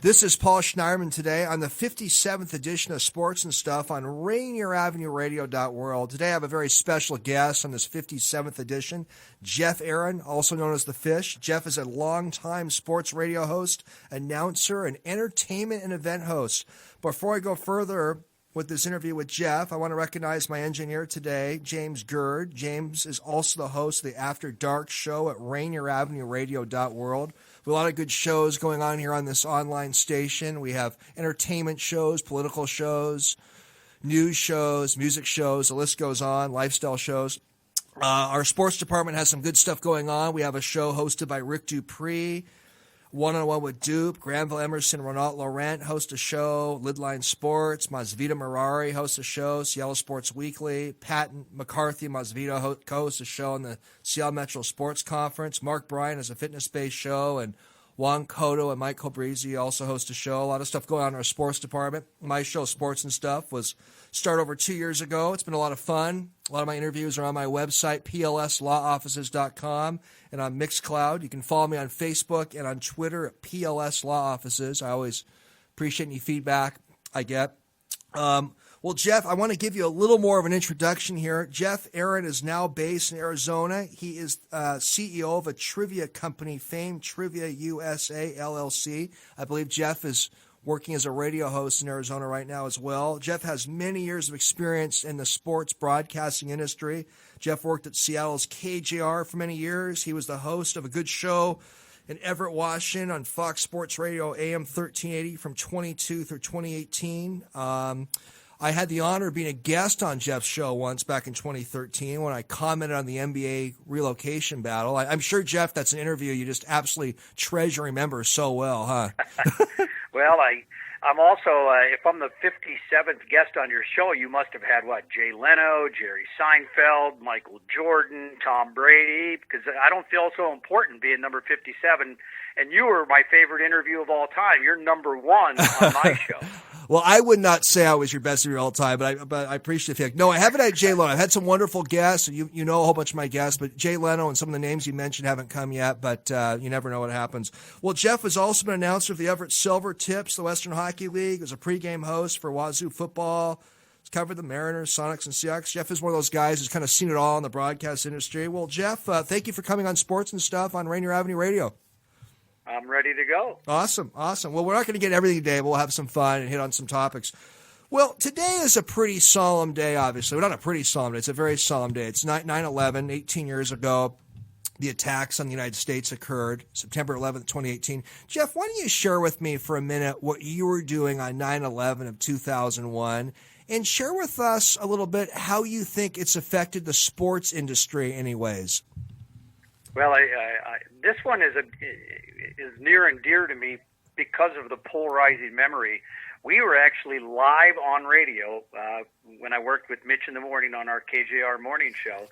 This is Paul Schneiderman today on the 57th edition of Sports and Stuff on RainierAvenueRadio.world. Today I have a very special guest on this 57th edition, Jeff Aaron, also known as The Fish. Jeff is a longtime sports radio host, announcer, and entertainment and event host. Before I go further with this interview with Jeff, I want to recognize my engineer today, James Gerd. James is also the host of the After Dark show at RainierAvenueRadio.world. We have a lot of good shows going on here on this online station. We have entertainment shows, political shows, news shows, music shows, the list goes on, lifestyle shows. Our sports department has some good stuff going on. We have a show hosted by Rick Dupree, One-on-One with Dupe. Granville Emerson, Ronald Laurent host a show. Lidline Sports, Masvita Marari hosts a show. Seattle Sports Weekly. Patton McCarthy, Masvita co-hosts a show on the Seattle Metro Sports Conference. Mark Bryan has a fitness-based show, and Juan Cotto and Mike Colbrisi also host a show. A lot of stuff going on in our sports department. My show, Sports and Stuff, was started over 2 years ago. It's been a lot of fun. A lot of my interviews are on my website, plslawoffices.com, and on Mixcloud. You can follow me on Facebook and on Twitter at PLS Law Offices. I always appreciate any feedback I get. Well, Jeff, I want to give you a little more of an introduction here. Jeff Aaron is now based in Arizona. He is CEO of a trivia company, Fame Trivia USA, LLC. I believe Jeff is working as a radio host in Arizona right now as well. Jeff has many years of experience in the sports broadcasting industry. Jeff worked at Seattle's KJR for many years. He was the host of a good show in Everett, Washington on Fox Sports Radio AM 1380 from 22 through 2018. I had the honor of being a guest on Jeff's show once back in 2013 when I commented on the NBA relocation battle. I'm sure, Jeff, that's an interview you just absolutely treasure and remember so well, huh? Well, I'm also, if I'm the 57th guest on your show, you must have had, Jay Leno, Jerry Seinfeld, Michael Jordan, Tom Brady, because I don't feel so important being number 57. And you were my favorite interview of all time. You're number one on my show. Well, I would not say I was your best interview of all time, but I appreciate the fact. No, I haven't had Jay Leno. I've had some wonderful guests. You know a whole bunch of my guests, but Jay Leno and some of the names you mentioned haven't come yet, but you never know what happens. Well, Jeff has also been announcer of the Everett Silver Tips, the Western Hockey League. He was a pregame host for Wazoo football. He's covered the Mariners, Sonics, and Seahawks. Jeff is one of those guys who's kind of seen it all in the broadcast industry. Well, Jeff, thank you for coming on Sports and Stuff on Rainier Avenue Radio. I'm ready to go. Awesome. Well, we're not going to get everything today, but we'll have some fun and hit on some topics. Well, today is a pretty solemn day, obviously. Well, not a pretty solemn day. It's a very solemn day. It's 9/11, 18 years ago. The attacks on the United States occurred, September 11th, 2018. Jeff, why don't you share with me for a minute what you were doing on 9/11 of 2001 and share with us a little bit how you think it's affected the sports industry anyways. Well, this one is near and dear to me because of the polarizing memory. We were actually live on radio when I worked with Mitch in the morning on our KJR morning show,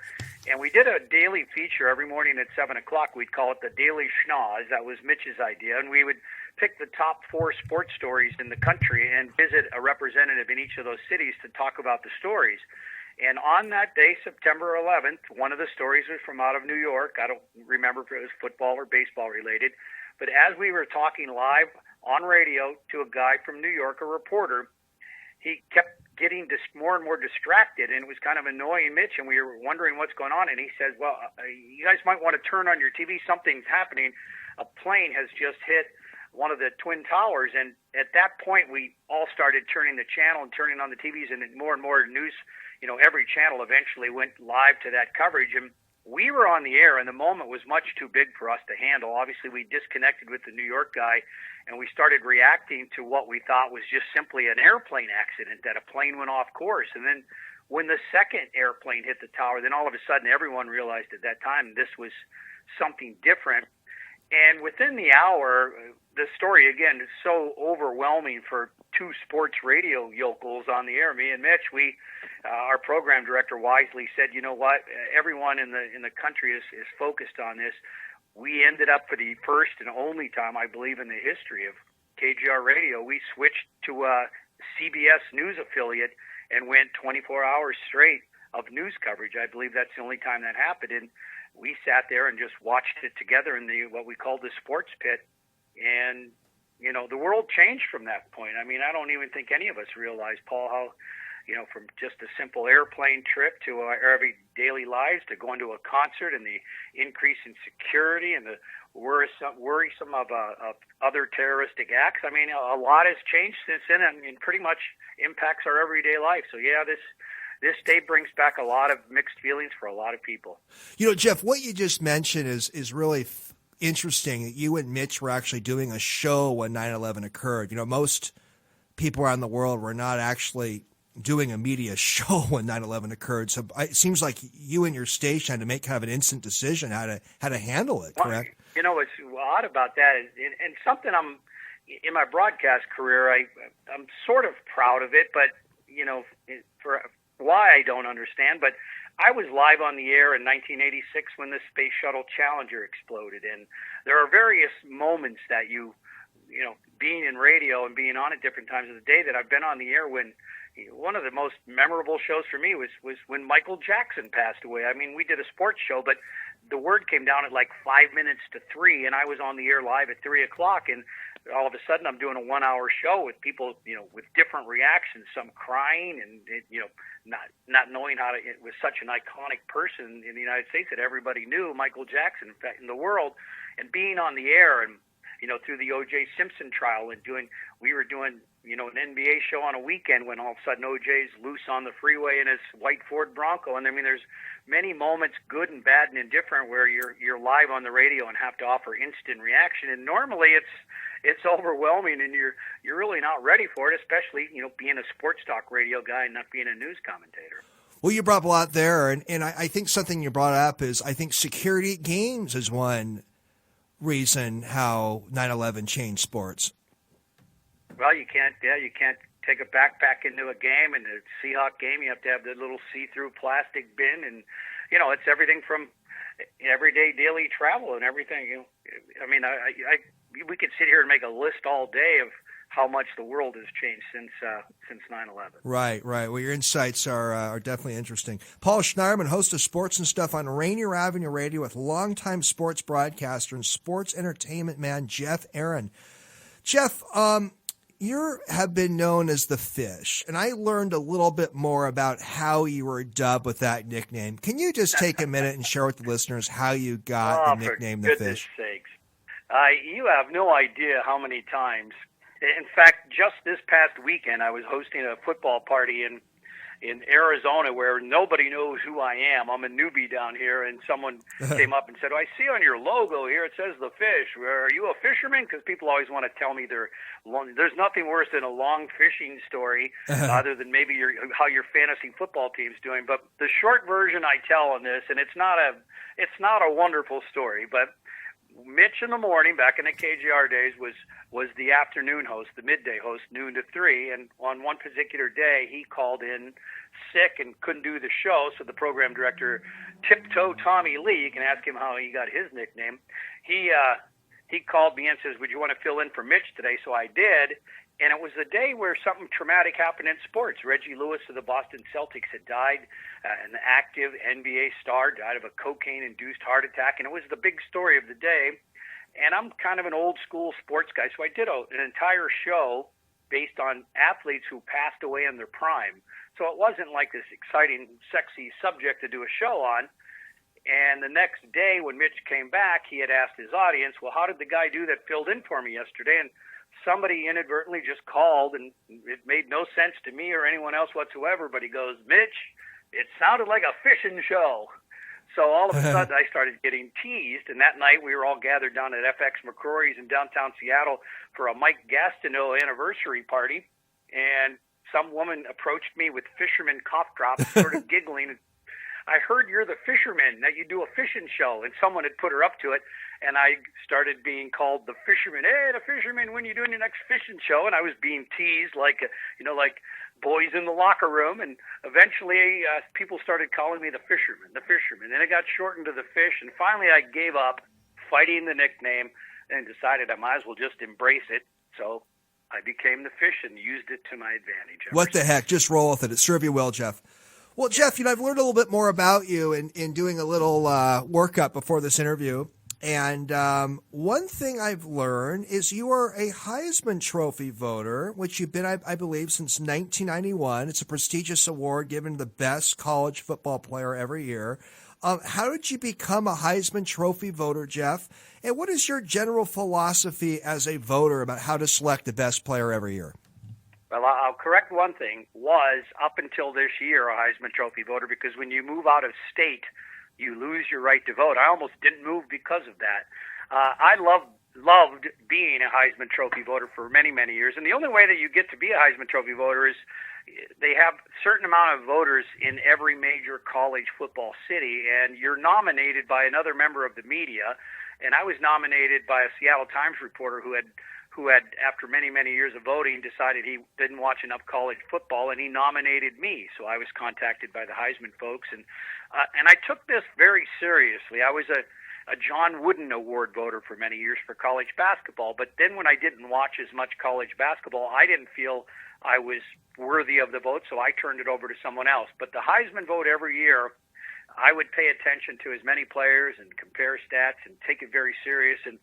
and we did a daily feature every morning at 7 o'clock. We'd call it the Daily Schnoz. That was Mitch's idea, and we would pick the top 4 sports stories in the country and visit a representative in each of those cities to talk about the stories. And on that day, September 11th, one of the stories was from out of New York. I don't remember if it was football or baseball related. But as we were talking live on radio to a guy from New York, a reporter, he kept getting more and more distracted, and it was kind of annoying Mitch, and we were wondering what's going on. And he says, well, you guys might want to turn on your TV. Something's happening. A plane has just hit one of the Twin Towers. And at that point, we all started turning the channel and turning on the TVs, and more news, every channel eventually went live to that coverage. And we were on the air, and the moment was much too big for us to handle. Obviously, we disconnected with the New York guy, and we started reacting to what we thought was just simply an airplane accident, that a plane went off course. And then when the second airplane hit the tower, then all of a sudden everyone realized at that time this was something different. And within the hour, the story, again, is so overwhelming for 2 sports radio yokels on the air. Me and Mitch, our program director wisely said, you know what, everyone in the country is focused on this. We ended up, for the first and only time, I believe, in the history of KGR Radio, we switched to a CBS News affiliate and went 24 hours straight of news coverage. I believe that's the only time that happened. And we sat there and just watched it together in what we called the sports pit. And the world changed from that point. I mean, I don't even think any of us realized, Paul, how, from just a simple airplane trip to our every daily lives to going to a concert and the increase in security and the worrisome of other terroristic acts. I mean, a lot has changed since then and pretty much impacts our everyday life. So, yeah, this day brings back a lot of mixed feelings for a lot of people. Jeff, what you just mentioned is really interesting. That you and Mitch were actually doing a show when 9/11 occurred. Most people around the world were not actually doing a media show when 9/11 occurred. So it seems like you and your station had to make kind of an instant decision how to handle it, correct? What's odd about that is, and something in my broadcast career, I'm sort of proud of it, but, for why I don't understand, but I was live on the air in 1986 when the Space Shuttle Challenger exploded, and there are various moments that being in radio and being on at different times of the day that I've been on the air when one of the most memorable shows for me was when Michael Jackson passed away. I mean, we did a sports show, but the word came down at like 5 minutes to 3, and I was on the air live at 3 o'clock, and all of a sudden I'm doing a 1-hour show with people, with different reactions, some crying and, not knowing it was such an iconic person in the United States that everybody knew, Michael Jackson, in fact, in the world, and being on the air and, through the O.J. Simpson trial and we were doing, an NBA show on a weekend when all of a sudden O.J.'s loose on the freeway in his white Ford Bronco. And I mean, there's many moments, good and bad and indifferent, where you're live on the radio and have to offer instant reaction. And normally it's overwhelming and you're really not ready for it, especially, being a sports talk radio guy and not being a news commentator. Well, you brought up a lot there, and I think something you brought up is I think security at games is one reason how 9/11 changed sports. Well, you can't take a backpack into a game, and a Seahawk game, you have to have the little see-through plastic bin, and, it's everything from everyday daily travel and everything. I mean, we could sit here and make a list all day of how much the world has changed since 9/11. Right. Well, your insights are definitely interesting. Paul Schneiderman, host of Sports and Stuff on Rainier Avenue Radio with longtime sports broadcaster and sports entertainment man Jeff Aaron. Jeff, you have been known as the Fish, and I learned a little bit more about how you were dubbed with that nickname. Can you just take a minute and share with the listeners how you got the nickname the Fish? For goodness sakes. You have no idea how many times. In fact, just this past weekend, I was hosting a football party in Arizona where nobody knows who I am. I'm a newbie down here, and someone came up and said, I see on your logo here it says the Fish. Are you a fisherman? Because people always want to tell me there's nothing worse than a long fishing story other than maybe how your fantasy football team's doing. But the short version I tell on this, and it's not a wonderful story, but Mitch in the morning, back in the KJR days, was the afternoon host, the midday host, noon to 3. And on one particular day, he called in sick and couldn't do the show. So the program director, Tiptoe Tommy Lee, you can ask him how he got his nickname. He called me and says, "Would you want to fill in for Mitch today?" So I did. And it was the day where something traumatic happened in sports. Reggie Lewis of the Boston Celtics had died. An active NBA star died of a cocaine-induced heart attack, and it was the big story of the day. And I'm kind of an old-school sports guy, so I did an entire show based on athletes who passed away in their prime. So it wasn't like this exciting, sexy subject to do a show on. And the next day when Mitch came back, he had asked his audience, well, how did the guy do that filled in for me yesterday? And somebody inadvertently just called, and it made no sense to me or anyone else whatsoever, but he goes, Mitch, it sounded like a fishing show. So all of a sudden I started getting teased, and that night we were all gathered down at FX McCrory's in downtown Seattle for a Mike Gastineau anniversary party, and some woman approached me with fisherman cough drops, sort of giggling. I heard you're the fisherman, that you do a fishing show, and someone had put her up to it, and I started being called the fisherman. Hey, the fisherman, when are you doing your next fishing show? And I was being teased like boys in the locker room, and eventually people started calling me the fisherman. Then it got shortened to the Fish, and finally I gave up fighting the nickname and decided I might as well just embrace it. So I became the Fish and used it to my advantage. What the heck? Just roll with it. It served you well, Jeff. Well, Jeff, I've learned a little bit more about you in doing a little workup before this interview. And one thing I've learned is you are a Heisman Trophy voter, which you've been, I believe, since 1991. It's a prestigious award given to the best college football player every year. How did you become a Heisman Trophy voter, Jeff? And what is your general philosophy as a voter about how to select the best player every year? Well, I'll correct one thing. Was up until this year a Heisman Trophy voter, because when you move out of state, you lose your right to vote. I almost didn't move because of that. I loved being a Heisman Trophy voter for many, many years. And the only way that you get to be a Heisman Trophy voter is they have a certain amount of voters in every major college football city, and you're nominated by another member of the media. And I was nominated by a Seattle Times reporter who had, after many, many years of voting, decided he didn't watch enough college football, and he nominated me. So I was contacted by the Heisman folks, and I took this very seriously. I was a John Wooden Award voter for many years for college basketball, but then when I didn't watch as much college basketball, I didn't feel I was worthy of the vote, so I turned it over to someone else. But the Heisman vote every year, I would pay attention to as many players and compare stats and take it very serious. And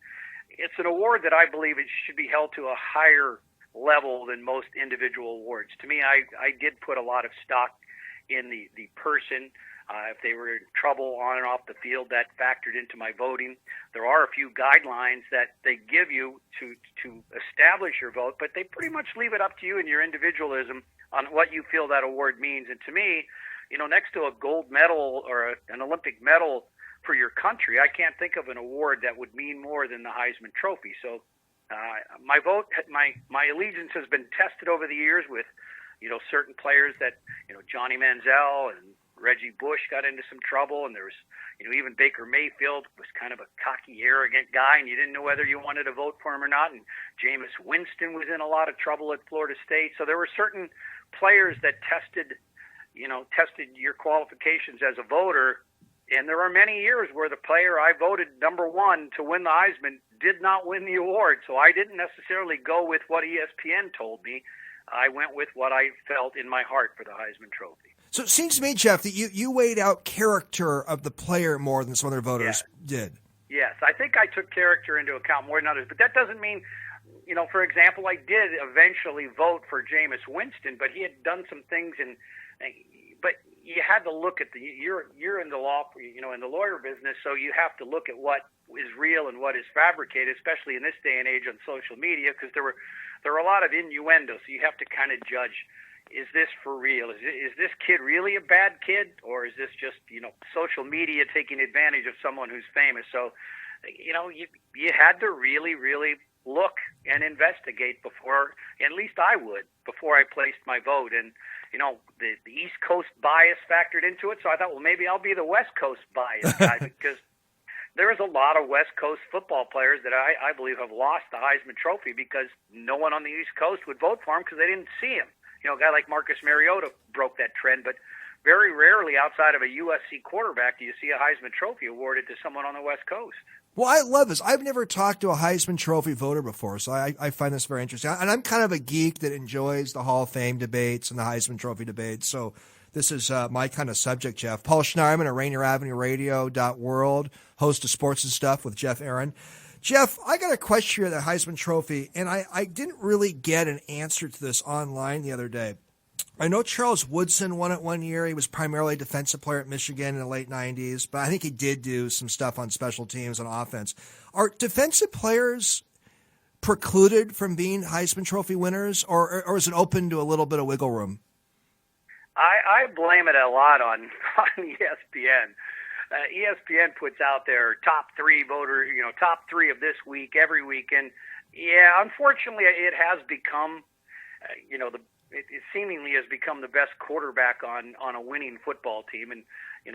it's an award that I believe it should be held to a higher level than most individual awards. To me, I did put a lot of stock in the person. If they were in trouble on and off the field, that factored into my voting. There are a few guidelines that they give you to establish your vote, but they pretty much leave it up to you and your individualism on what you feel that award means. And to me, next to a gold medal or an Olympic medal for your country, I can't think of an award that would mean more than the Heisman Trophy. So my vote, my allegiance has been tested over the years with, certain players that, Johnny Manziel and Reggie Bush got into some trouble, and there was, even Baker Mayfield was kind of a cocky, arrogant guy, and you didn't know whether you wanted to vote for him or not. And Jameis Winston was in a lot of trouble at Florida State. So there were certain players that tested your qualifications as a voter. And there are many years where the player I voted number one to win the Heisman did not win the award. So I didn't necessarily go with what ESPN told me. I went with what I felt in my heart for the Heisman Trophy. So it seems to me, Jeff, that you weighed out character of the player more than some other voters did. Yes, I think I took character into account more than others. But that doesn't mean, for example, I did eventually vote for Jameis Winston, but he had done some things, but you had to look at you're in the law, in the lawyer business, so you have to look at what is real and what is fabricated, especially in this day and age on social media, because there were a lot of innuendo, so you have to kind of judge, is this for real? Is this kid really a bad kid, or is this just, social media taking advantage of someone who's famous? So, you had to really, really look and investigate before, at least I would, before I placed my vote. And, the East Coast bias factored into it, so I thought, well, maybe I'll be the West Coast bias guy, because there is a lot of West Coast football players that I believe have lost the Heisman Trophy because no one on the East Coast would vote for him because they didn't see him. A guy like Marcus Mariota broke that trend, but very rarely outside of a USC quarterback do you see a Heisman Trophy awarded to someone on the West Coast. Well, I love this. I've never talked to a Heisman Trophy voter before, so I find this very interesting. And I'm kind of a geek that enjoys the Hall of Fame debates and the Heisman Trophy debates, so this is my kind of subject, Jeff. Paul Schneiderman of RainierAvenueRadio.world, host of Sports and Stuff with Jeff Aaron. Jeff, I got a question here at the Heisman Trophy, and I didn't really get an answer to this online the other day. I know Charles Woodson won it one year. He was primarily a defensive player at Michigan in the late 90s, but I think he did do some stuff on special teams on offense. Are defensive players precluded from being Heisman Trophy winners, or is it open to a little bit of wiggle room? I blame it a lot on ESPN. ESPN puts out their top three voters, top three of this week every week, and unfortunately, it has become, it seemingly has become the best quarterback on a winning football team, and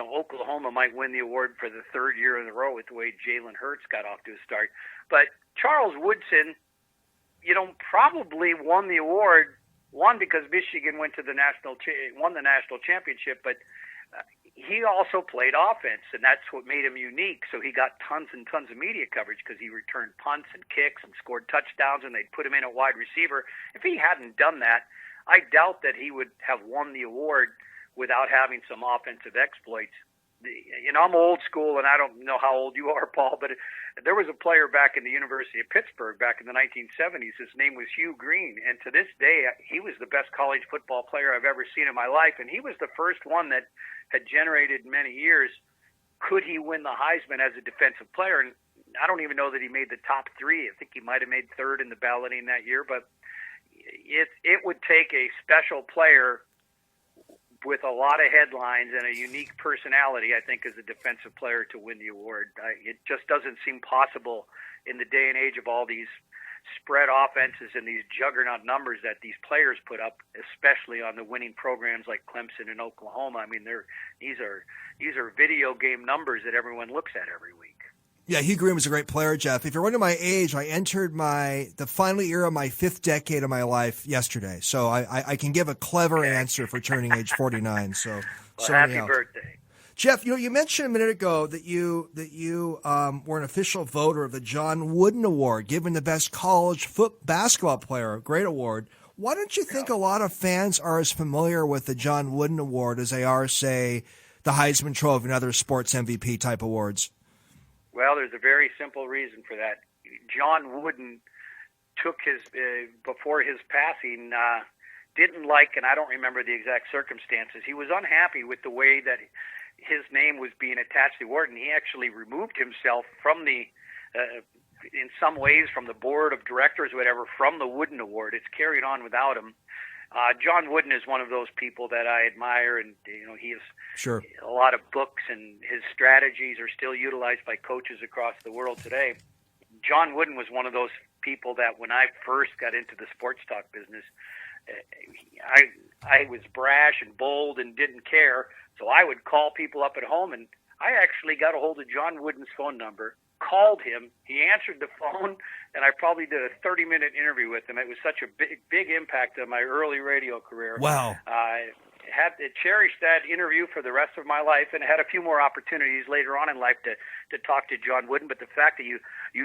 Oklahoma might win the award for the third year in a row with the way Jalen Hurts got off to a start. But Charles Woodson, probably won the award. One, because Michigan won the national championship, but he also played offense, and that's what made him unique. So he got tons and tons of media coverage because he returned punts and kicks and scored touchdowns, and they'd put him in at wide receiver. If he hadn't done that, I doubt that he would have won the award without having some offensive exploits. I'm old school, and I don't know how old you are, Paul, but there was a player back in the University of Pittsburgh back in the 1970s. His name was Hugh Green, and to this day, he was the best college football player I've ever seen in my life, and he was the first one that had generated many years. Could he win the Heisman as a defensive player? And I don't even know that he made the top three. I think he might have made third in the balloting that year, but it would take a special player with a lot of headlines and a unique personality, I think, as a defensive player to win the award. It just doesn't seem possible in the day and age of all these spread offenses and these juggernaut numbers that these players put up, especially on the winning programs like Clemson and Oklahoma. I mean, these are video game numbers that everyone looks at every week. Yeah, Hugh Green was a great player, Jeff. If you're wondering my age, I entered the final year of my 5th decade of my life yesterday. So I can give a clever answer for turning age 49. So happy birthday. Jeff, you mentioned a minute ago that you were an official voter of the John Wooden Award, given the best college basketball player. Great award. Why don't you think a lot of fans are as familiar with the John Wooden Award as they are, say, the Heisman Trophy and other sports MVP type awards? Well, there's a very simple reason for that. John Wooden took before his passing, didn't like, and I don't remember the exact circumstances, he was unhappy with the way that his name was being attached to the award, and he actually removed himself from in some ways, from the board of directors or whatever, from the Wooden Award. It's carried on without him. John Wooden is one of those people that I admire, and he has a lot of books, and his strategies are still utilized by coaches across the world today. John Wooden was one of those people that when I first got into the sports talk business, I was brash and bold and didn't care, so I would call people up at home, and I actually got a hold of John Wooden's phone number, called him, he answered the phone, and I probably did a 30-minute interview with him. It was such a big impact on my early radio career. Wow. I had to cherish that interview for the rest of my life, and had a few more opportunities later on in life to talk to John Wooden. But the fact that you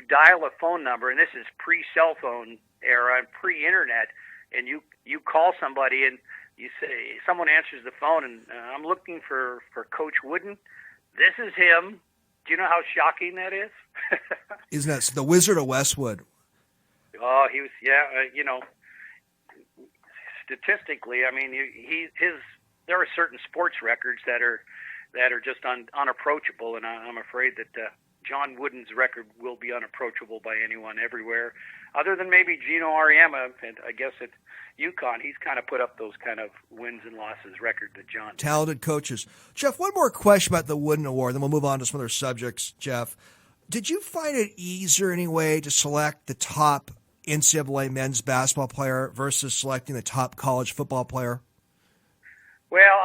dial a phone number, and this is pre-cell phone era and pre-internet, and you call somebody and you say, someone answers the phone, and I'm looking for Coach Wooden. This is him. Do you know how shocking that is? Isn't that the Wizard of Westwood? Oh, he was, statistically, I mean, there are certain sports records that are just unapproachable, and I'm afraid that John Wooden's record will be unapproachable by anyone everywhere, other than maybe Gino Auriemma, and I guess at UConn, he's kind of put up those kind of wins and losses record that John did. Talented coaches. Jeff, one more question about the Wooden Award, then we'll move on to some other subjects, Jeff. Did you find it easier anyway to select the top NCAA men's basketball player versus selecting the top college football player? Well,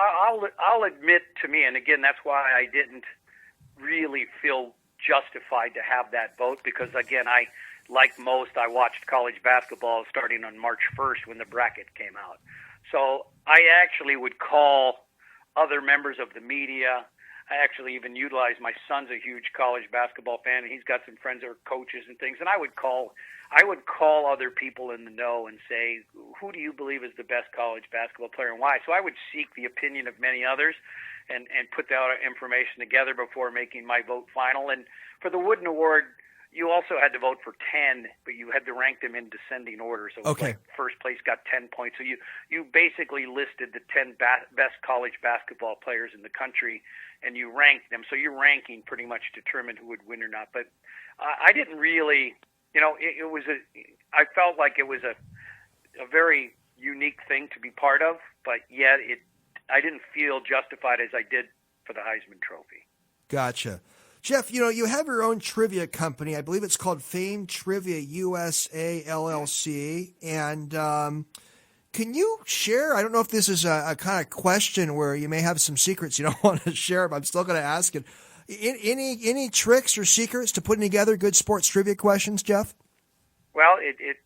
I'll admit to me, and again, that's why I didn't really feel justified to have that vote, because again, like most, I watched college basketball starting on March 1st when the bracket came out. So I actually would call other members of the media. I actually even utilized, my son's a huge college basketball fan, and he's got some friends that are coaches and things, and I would call other people in the know and say, who do you believe is the best college basketball player and why? So I would seek the opinion of many others and put that information together before making my vote final. And for the Wooden Award, you also had to vote for 10, but you had to rank them in descending order. So like first place got 10 points. So you basically listed the 10 best college basketball players in the country, and you ranked them. So your ranking pretty much determined who would win or not. But I didn't really, I felt like it was a very unique thing to be part of, but yet I didn't feel justified as I did for the Heisman Trophy. Gotcha. Jeff, you have your own trivia company. I believe it's called Fame Trivia USA LLC. And can you share? I don't know if this is a kind of question where you may have some secrets you don't want to share, but I'm still going to ask it. Any tricks or secrets to putting together good sports trivia questions, Jeff? Well, it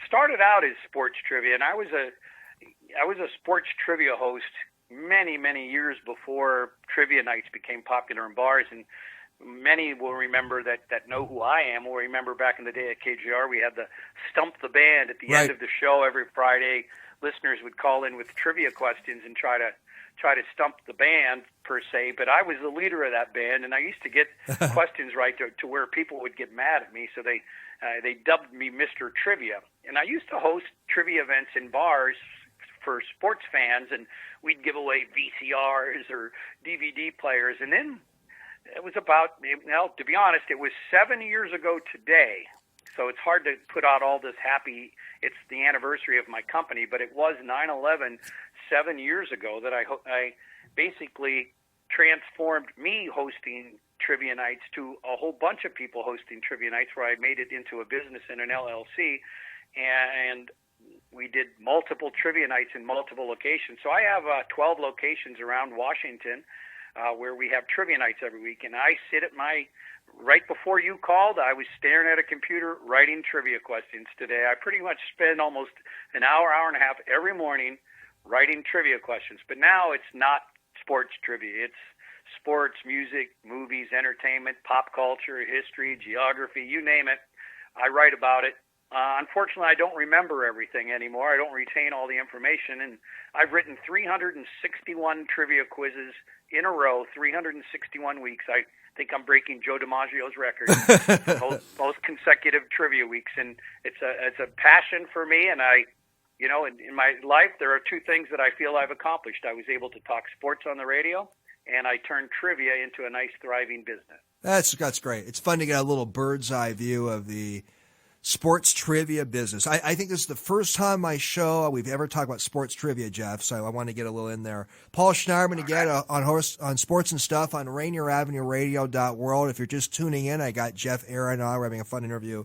started out as sports trivia, and I was a sports trivia host many years before trivia nights became popular in bars, and many will remember that know who I am will remember back in the day at KJR we had the Stump the Band at the end of the show every Friday. Listeners would call in with trivia questions and try try to stump the band per se, but I was the leader of that band, and I used to get questions right to where people would get mad at me, so they dubbed me Mr. Trivia. And I used to host trivia events in bars for sports fans, and we'd give away VCRs or DVD players. And then it was about, well, to be honest, it was 7 years ago today, so it's hard to put out all this happy, it's the anniversary of my company, but it was 9/11 7 years ago that I basically transformed me hosting trivia nights to a whole bunch of people hosting trivia nights, where I made it into a business in an LLC, and we did multiple trivia nights in multiple locations. So I have 12 locations around Washington where we have trivia nights every week, and I sit at right before you called, I was staring at a computer writing trivia questions today. I pretty much spend almost an hour and a half every morning writing trivia questions. But now it's not sports trivia. It's sports, music, movies, entertainment, pop culture, history, geography, you name it. I write about it. Unfortunately, I don't remember everything anymore. I don't retain all the information. And I've written 361 trivia quizzes in a row, 361 weeks. I think I'm breaking Joe DiMaggio's record for most consecutive trivia weeks. And it's a passion for me. And in my life, there are two things that I feel I've accomplished. I was able to talk sports on the radio, and I turned trivia into a nice, thriving business. That's great. It's fun to get a little bird's eye view of the sports trivia business. I think this is the first time on my show we've ever talked about sports trivia, Jeff, so I want to get a little in there. Paul Schneiderman again on Sports and Stuff on RainierAvenueRadio.world. If you're just tuning in, I got Jeff Aaron on. We're having a fun interview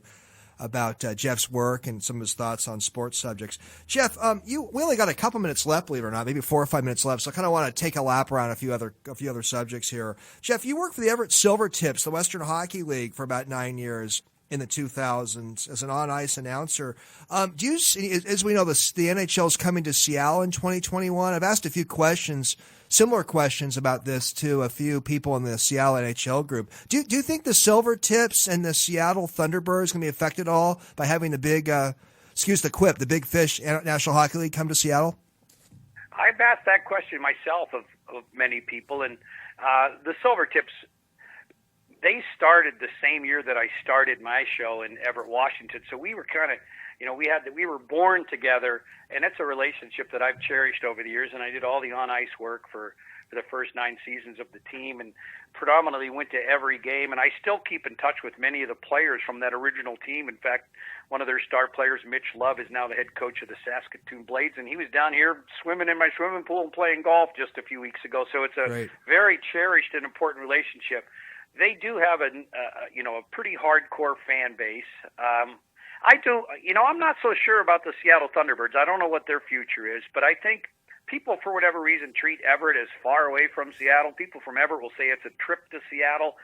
about Jeff's work and some of his thoughts on sports subjects. Jeff, we only got a couple minutes left, believe it or not, maybe 4 or 5 minutes left, so I kind of want to take a lap around a few other subjects here. Jeff, you worked for the Everett Silvertips, the Western Hockey League, for about 9 years in the 2000s as an on-ice announcer. Do you, as we know, the NHL is coming to Seattle in 2021. I've asked a few similar questions about this to a few people in the Seattle NHL group. Do you think the Silvertips and the Seattle Thunderbirds can be affected at all by having the big, the Big Fish National Hockey League come to Seattle? I've asked that question myself of many people, and the Silvertips, they started the same year that I started my show in Everett, Washington. So we were kind of, we were born together, and it's a relationship that I've cherished over the years. And I did all the on-ice work for the first 9 seasons of the team, and predominantly went to every game. And I still keep in touch with many of the players from that original team. In fact, one of their star players, Mitch Love, is now the head coach of the Saskatoon Blades, and he was down here swimming in my swimming pool and playing golf just a few weeks ago. So it's a very cherished and important relationship. They do have a pretty hardcore fan base. I'm not so sure about the Seattle Thunderbirds. I don't know what their future is, but I think people, for whatever reason, treat Everett as far away from Seattle. People from Everett will say it's a trip to Seattle.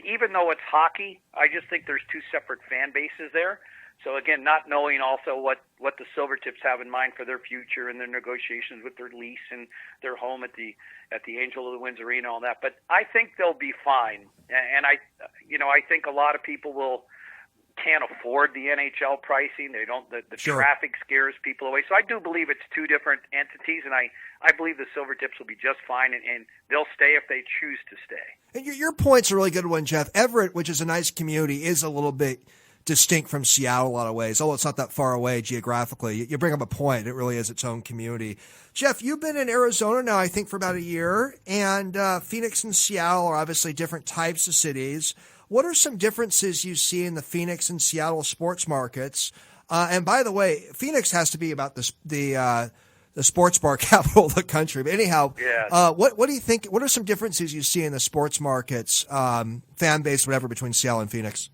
Even though it's hockey, I just think there's two separate fan bases there. So again, not knowing also what the Silvertips have in mind for their future and their negotiations with their lease and their home at the Angel of the Winds Arena, all that. But I think they'll be fine. And I think a lot of people can't afford the NHL pricing. They don't. The traffic scares people away. So I do believe it's two different entities, and I believe the Silvertips will be just fine, and they'll stay if they choose to stay. And your point's a really good one, Jeff. Everett, which is a nice community, is a little bit distinct from Seattle in a lot of ways, although it's not that far away geographically. You bring up a point. It really is its own community. Jeff, you've been in Arizona now, I think, for about a year, and Phoenix and Seattle are obviously different types of cities. What are some differences you see in the Phoenix and Seattle sports markets? And by the way, Phoenix has to be about the sports bar capital of the country. But anyhow, what do you think? What are some differences you see in the sports markets, fan base, whatever, between Seattle and Phoenix?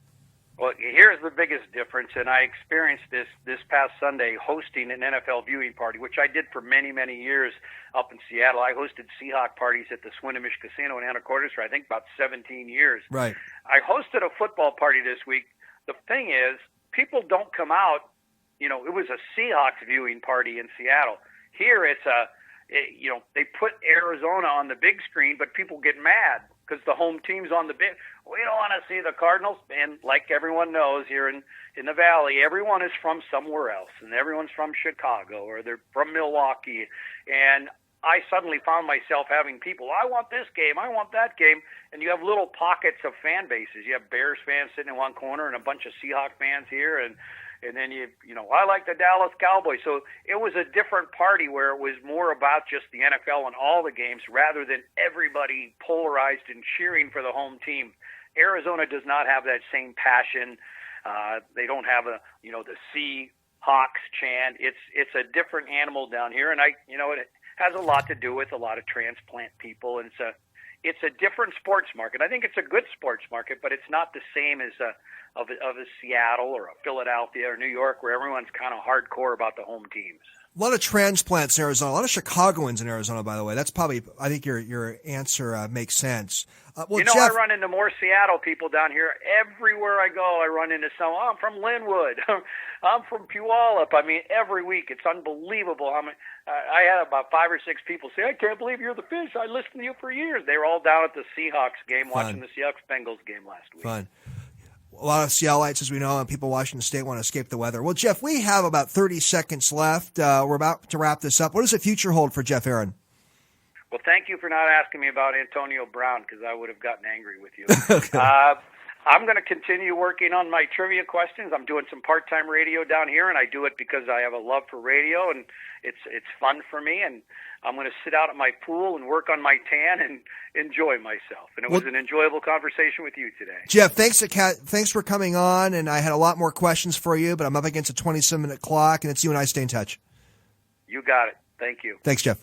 Well, here's the biggest difference, and I experienced this past Sunday hosting an NFL viewing party, which I did for many, many years up in Seattle. I hosted Seahawk parties at the Swinomish Casino in Anacortes for, I think, about 17 years. Right. I hosted a football party this week. The thing is, people don't come out. It was a Seahawks viewing party in Seattle. Here they put Arizona on the big screen, but people get mad because the home team's on the big. We don't want to see the Cardinals. And like everyone knows here in the Valley, everyone is from somewhere else, and everyone's from Chicago or they're from Milwaukee. And I suddenly found myself having people, I want this game, I want that game, and you have little pockets of fan bases. You have Bears fans sitting in one corner and a bunch of Seahawks fans here, and then I like the Dallas Cowboys. So it was a different party where it was more about just the NFL and all the games rather than everybody polarized and cheering for the home team. Arizona does not have that same passion. They don't have the Seahawks chant. It's a different animal down here, and it has a lot to do with a lot of transplant people, and it's a different sports market. I think it's a good sports market, but it's not the same as a Seattle or a Philadelphia or New York, where everyone's kind of hardcore about the home teams. A lot of transplants in Arizona, a lot of Chicagoans in Arizona, by the way. That's probably, I think your answer makes sense. Jeff, I run into more Seattle people down here. Everywhere I go, I run into someone. Oh, I'm from Linwood. I'm from Puyallup. I mean, every week. It's unbelievable. I had about 5 or 6 people say, I can't believe you're the Fish. I listened to you for years. They were all down at the Seahawks game, watching the Seahawks-Bengals game last week. Fun. A lot of Seattleites, as we know, and people in Washington State want to escape the weather. Well, Jeff, we have about 30 seconds left. We're about to wrap this up. What does the future hold for Jeff Aaron? Well, thank you for not asking me about Antonio Brown, because I would have gotten angry with you. Okay. I'm going to continue working on my trivia questions. I'm doing some part-time radio down here, and I do it because I have a love for radio, and it's fun for me. And I'm going to sit out at my pool and work on my tan and enjoy myself. And it was an enjoyable conversation with you today. Jeff, thanks for coming on, and I had a lot more questions for you, but I'm up against a 27-minute clock, and it's you and I stay in touch. You got it. Thank you. Thanks, Jeff.